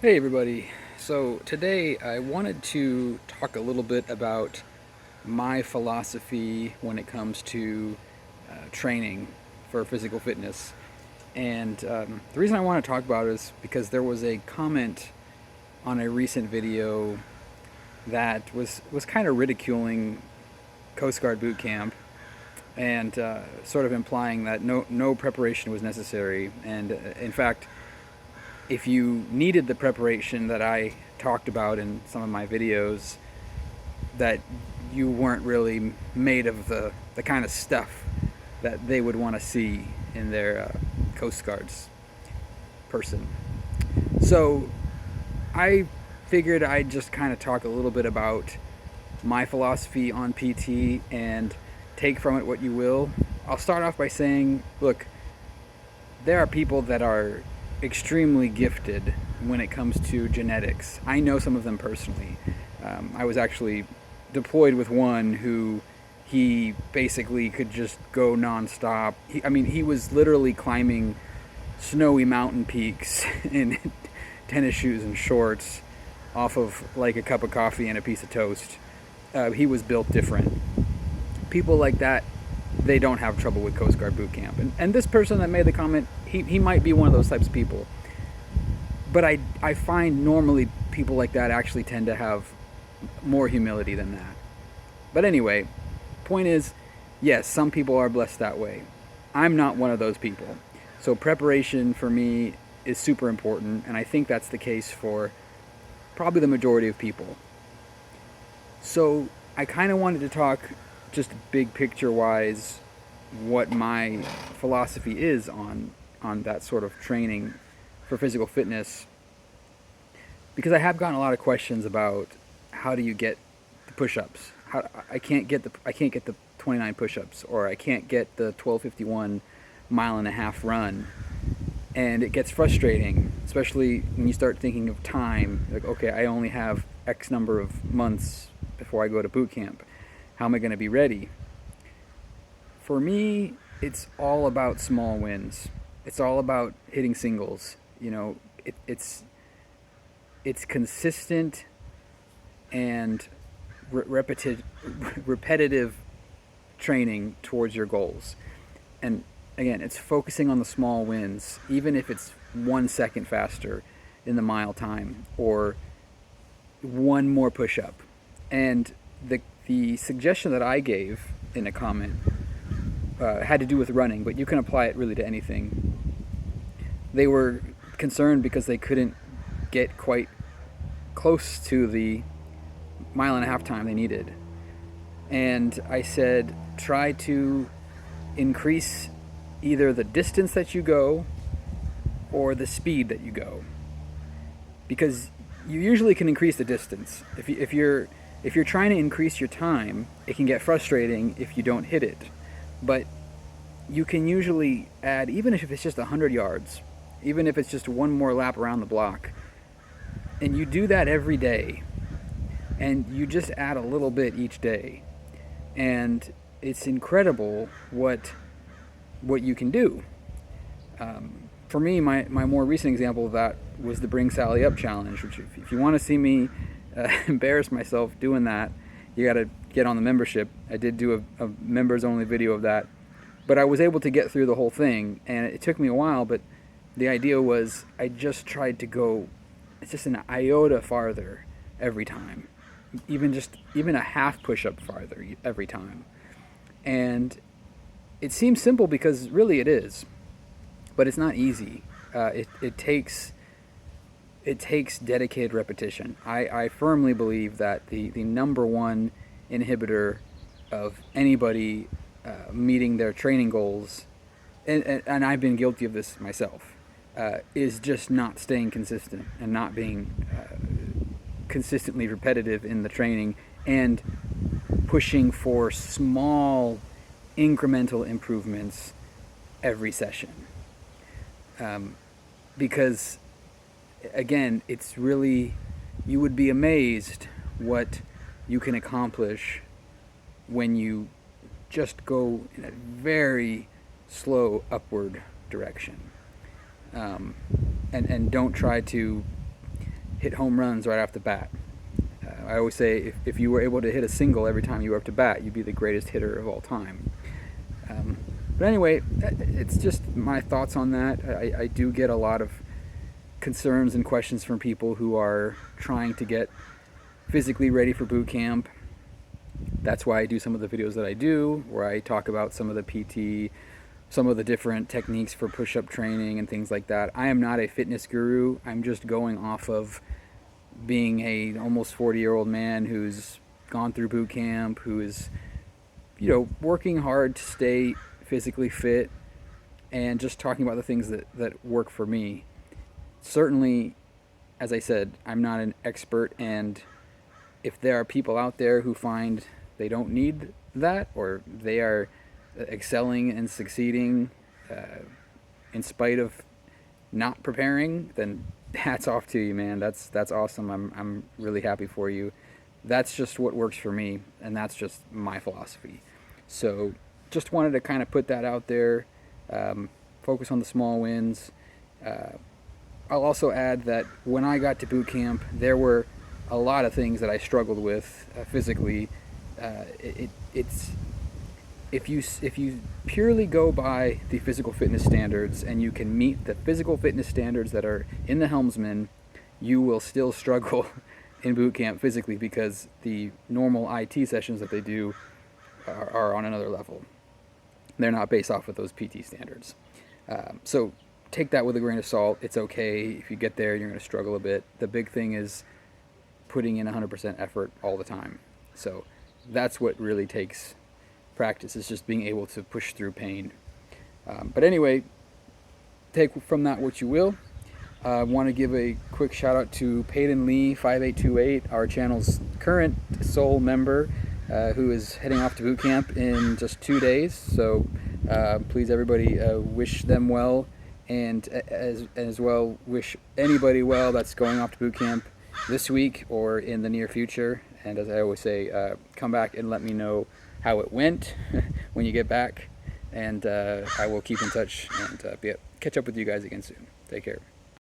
Hey everybody. So today I wanted to talk a little bit about my philosophy when it comes to training for physical fitness. And the reason I want to talk about it is because there was a comment on a recent video that was kind of ridiculing Coast Guard boot camp and sort of implying that no preparation was necessary. And in fact, if you needed the preparation that I talked about in some of my videos, that you weren't really made of the kind of stuff that they would want to see in their Coast Guard's person. So I figured I'd just kind of talk a little bit about my philosophy on PT and take from it what you will. I'll start off by saying, look, there are people that are extremely gifted when it comes to genetics. I know some of them personally. I was actually deployed with one who he basically could just go nonstop. He was literally climbing snowy mountain peaks in tennis shoes and shorts off of like a cup of coffee and a piece of toast. He was built different. People like that, they don't have trouble with Coast Guard boot camp. And this person that made the comment, he might be one of those types of people. But I find normally people like that actually tend to have more humility than that. But anyway, point is, yes, some people are blessed that way. I'm not one of those people. So preparation for me is super important, and I think that's the case for probably the majority of people. So I kind of wanted to talk just big picture wise what my philosophy is on that sort of training for physical fitness, because I have gotten a lot of questions about how do you get the push-ups. I can't get the 29 push-ups, or I can't get the 12:51 mile and a half run, and it gets frustrating, especially when you start thinking of time. Like, okay, I only have X number of months before I go to boot camp. How am I going to be ready? For me, it's all about small wins. It's all about hitting singles. It's consistent and repetitive training towards your goals. And again, it's focusing on the small wins, even if it's 1 second faster in the mile time or one more push up. And the suggestion that I gave in a comment had to do with running, but you can apply it really to anything. They were concerned because they couldn't get quite close to the mile and a half time they needed. And I said, try to increase either the distance that you go or the speed that you go. Because you usually can increase the distance. If you're trying to increase your time, it can get frustrating if you don't hit it. But you can usually add, even if it's just 100 yards, even if it's just one more lap around the block, and you do that every day, and you just add a little bit each day, and it's incredible what you can do. For me, my more recent example of that was the Bring Sally Up challenge, which if you want to see me embarrass myself doing that, you got to get on the membership. I did do a members only video of that, but I was able to get through the whole thing, and it took me a while, but the idea was I just tried to go, it's just an iota farther every time, even a half push-up farther every time. And it seems simple because really it is, but it's not easy. It takes dedicated repetition. I firmly believe that the number one inhibitor of anybody meeting their training goals, and I've been guilty of this myself, is just not staying consistent and not being consistently repetitive in the training and pushing for small incremental improvements every session. Because again, it's really, you would be amazed what you can accomplish when you just go in a very slow upward direction. And don't try to hit home runs right off the bat. I always say if you were able to hit a single every time you were up to bat, you'd be the greatest hitter of all time. But anyway, it's just my thoughts on that. I do get a lot of concerns and questions from people who are trying to get physically ready for boot camp. That's why I do some of the videos that I do, where I talk about some of the PT, some of the different techniques for push-up training and things like that. I am not a fitness guru. I'm just going off of being a almost 40-year-old man who's gone through boot camp, who is, working hard to stay physically fit, and just talking about the things that work for me. Certainly, as I said, I'm not an expert, and if there are people out there who find they don't need that, or they are excelling and succeeding in spite of not preparing, then hats off to you, man. That's awesome. I'm really happy for you. That's just what works for me, and that's just my philosophy. So just wanted to kind of put that out there. Focus on the small wins. I'll also add that when I got to boot camp, there were a lot of things that I struggled with physically. It's if you purely go by the physical fitness standards and you can meet the physical fitness standards that are in the helmsman, you will still struggle in boot camp physically, because the normal IT sessions that they do are on another level. They're not based off of those PT standards. So take that with a grain of salt. It's okay. If you get there, you're going to struggle a bit. The big thing is putting in 100% effort all the time. So that's what really takes practice, is just being able to push through pain. But anyway, take from that what you will. I want to give a quick shout out to Peyton Lee 5828, our channel's current sole member, who is heading off to boot camp in just 2 days. So please, everybody, wish them well, and as well wish anybody well that's going off to boot camp this week or in the near future. And as I always say, come back and let me know how it went when you get back, and I will keep in touch and catch up with you guys again soon. Take care.